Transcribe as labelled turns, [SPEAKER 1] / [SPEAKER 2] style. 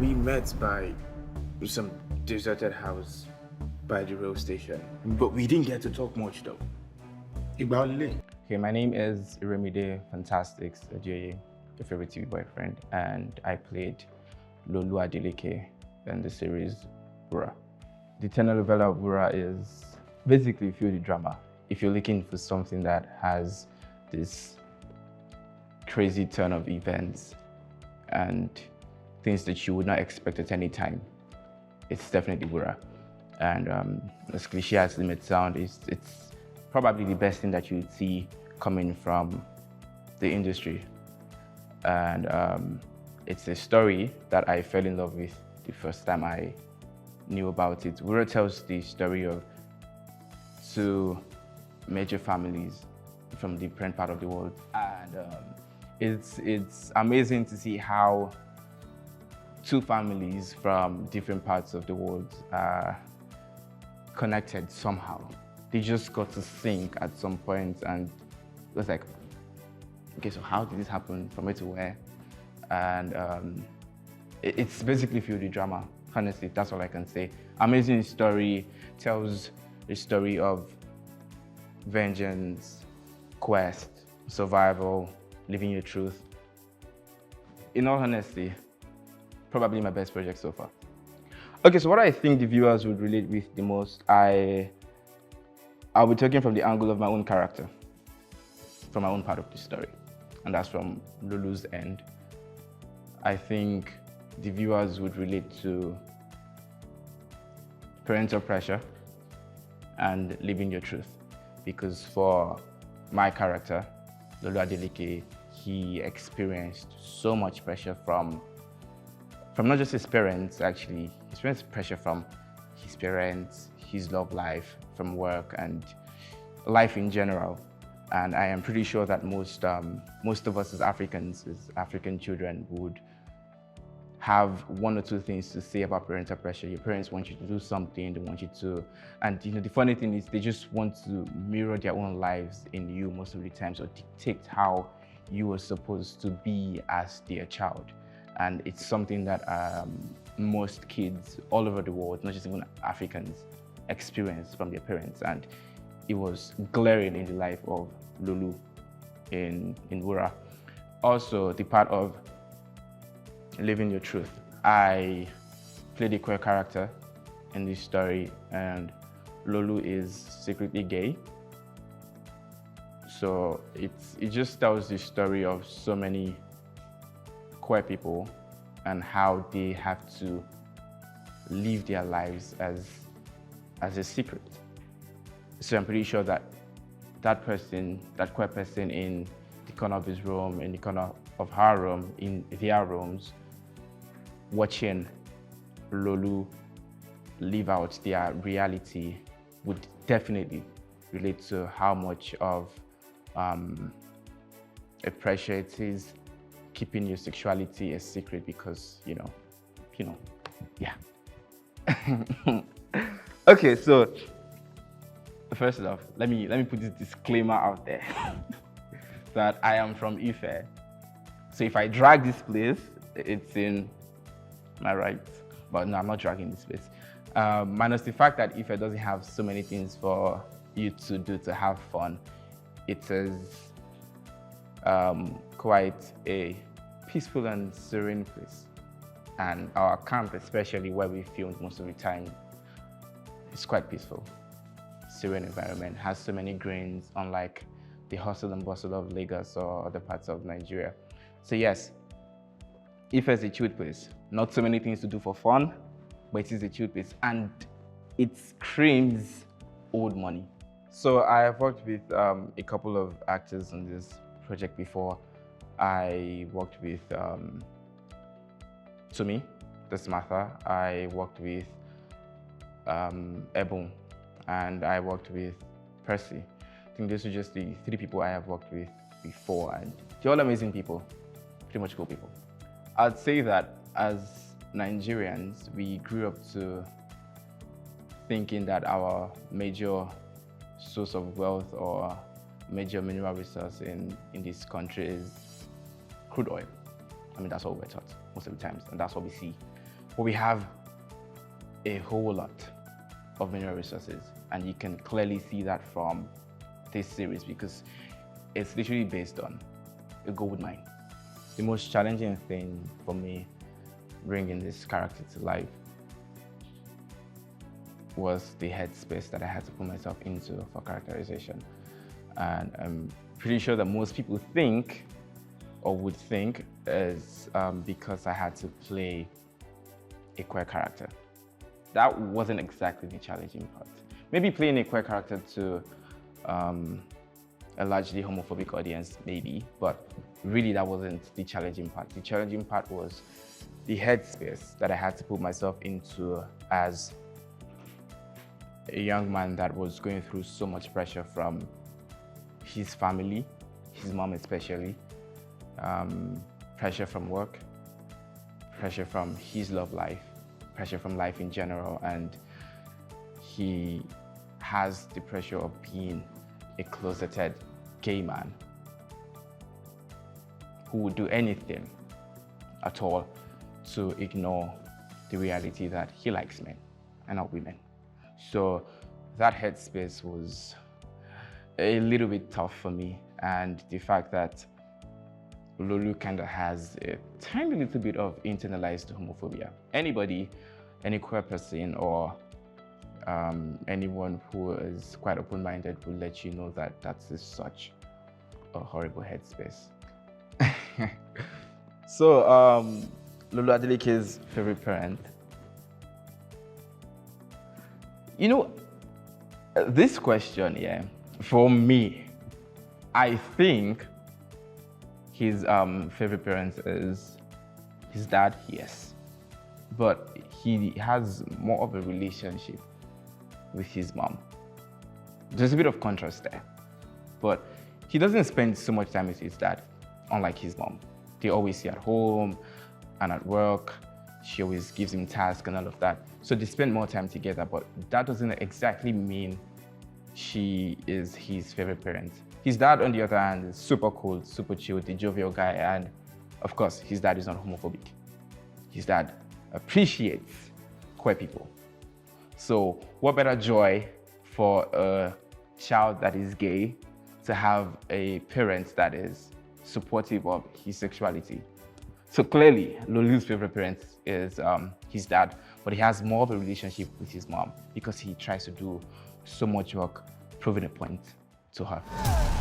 [SPEAKER 1] We met by some deserted house by the rail station, but we didn't get to talk much though.
[SPEAKER 2] Okay, my name is Iremide Adeoye, your favorite TV boyfriend, and I played Lolu Adeleke in the series Wura. The telenovela of Wura is basically, if you're the drama, if you're looking for something that has this crazy turn of events and things that you would not expect at any time, it's definitely Wura. And as cliche as it may sound, it's probably the best thing that you would see coming from the industry. And it's a story that I fell in love with the first time I knew about it. Wura tells the story of two major families from different part of the world. And it's amazing to see how two families from different parts of the world are connected somehow. They just got to sync at some point, and it was like, okay, so how did this happen, from where to where? And it's basically feel the drama. Honestly, that's all I can say. Amazing story, tells the story of vengeance, quest, survival, living your truth. In all honesty, probably my best project so far. Okay, so what I think the viewers would relate with the most, I'll be talking from the angle of my own character, from my own part of the story, and that's from Lulu's end. I think the viewers would relate to parental pressure and living your truth, because for my character, Lolu Adeleke, he experienced so much pressure from not just his parents, actually. He experienced pressure from his parents, his love life, from work, and life in general. And I am pretty sure that most of us as Africans, as African children, would have one or two things to say about parental pressure. Your parents want you to do something, they want you to, and the funny thing is they just want to mirror their own lives in you most of the time, or dictate how you are supposed to be as their child. And it's something that most kids all over the world, not just even Africans, experience from their parents. And it was glaring in the life of Lulu in Wura. Also, the part of living your truth. I played a queer character in this story, and Lolu is secretly gay. So it just tells the story of so many queer people and how they have to live their lives as a secret. So I'm pretty sure that that queer person in the corner of his room, in the corner of her room, in their rooms, watching Lolu live out their reality would definitely relate to how much of a pressure it is keeping your sexuality a secret, because you know, yeah. Okay, so first off, let me put this disclaimer out there that I am from Ife. So if I drag this place, it's in my right. But no, I'm not dragging this place. Minus the fact that Ife doesn't have so many things for you to do to have fun. It is quite a peaceful and serene place. And our camp, especially where we filmed most of the time, is quite peaceful. Serene environment, has so many greens, unlike the hustle and bustle of Lagos or other parts of Nigeria. So yes, Ife is a chilled place. Not so many things to do for fun, but it is a chilled place, and it screams old money. So I have worked with a couple of actors on this project before. I worked with Tumi, that's Martha. I worked with Ebon, and I worked with Percy. I think those are just the three people I have worked with before, and they're all amazing people, pretty much cool people. I'd say that as Nigerians, we grew up to thinking that our major source of wealth or major mineral resource in this country is crude oil. I mean, that's what we're taught most of the times, and that's what we see. but we have a whole lot of mineral resources, and you can clearly see that from this series because it's literally based on a gold mine. The most challenging thing for me bringing this character to life was the headspace that I had to put myself into for characterization. And I'm pretty sure that most people think or would think is because I had to play a queer character. That wasn't exactly the challenging part. Maybe playing a queer character to a largely homophobic audience, maybe, but really that wasn't the challenging part. The challenging part was the headspace that I had to put myself into as a young man that was going through so much pressure from his family, his mom especially, pressure from work, pressure from his love life, pressure from life in general, and he has the pressure of being a closeted gay man who would do anything at all to ignore the reality that he likes men and not women. So that headspace was a little bit tough for me, and the fact that Lolu kind of has a tiny little bit of internalized homophobia. Anybody, any queer person or anyone who is quite open-minded will let you know that that's such a horrible headspace. So, Lolu Adeleke's favorite parent. You know, this question, yeah, for me, I think his favorite parent is his dad, yes. But he has more of a relationship with his mom. There's a bit of contrast there. But he doesn't spend so much time with his dad, unlike his mom. They always see at home and at work. She always gives him tasks and all of that. So they spend more time together, but that doesn't exactly mean she is his favorite parent. His dad, on the other hand, is super cool, super chill, the jovial guy, and of course, his dad is not homophobic. His dad appreciates queer people. So what better joy for a child that is gay to have a parent that is supportive of his sexuality. So clearly, Lolu's favorite parent is his dad, but he has more of a relationship with his mom because he tries to do so much work proving a point to her.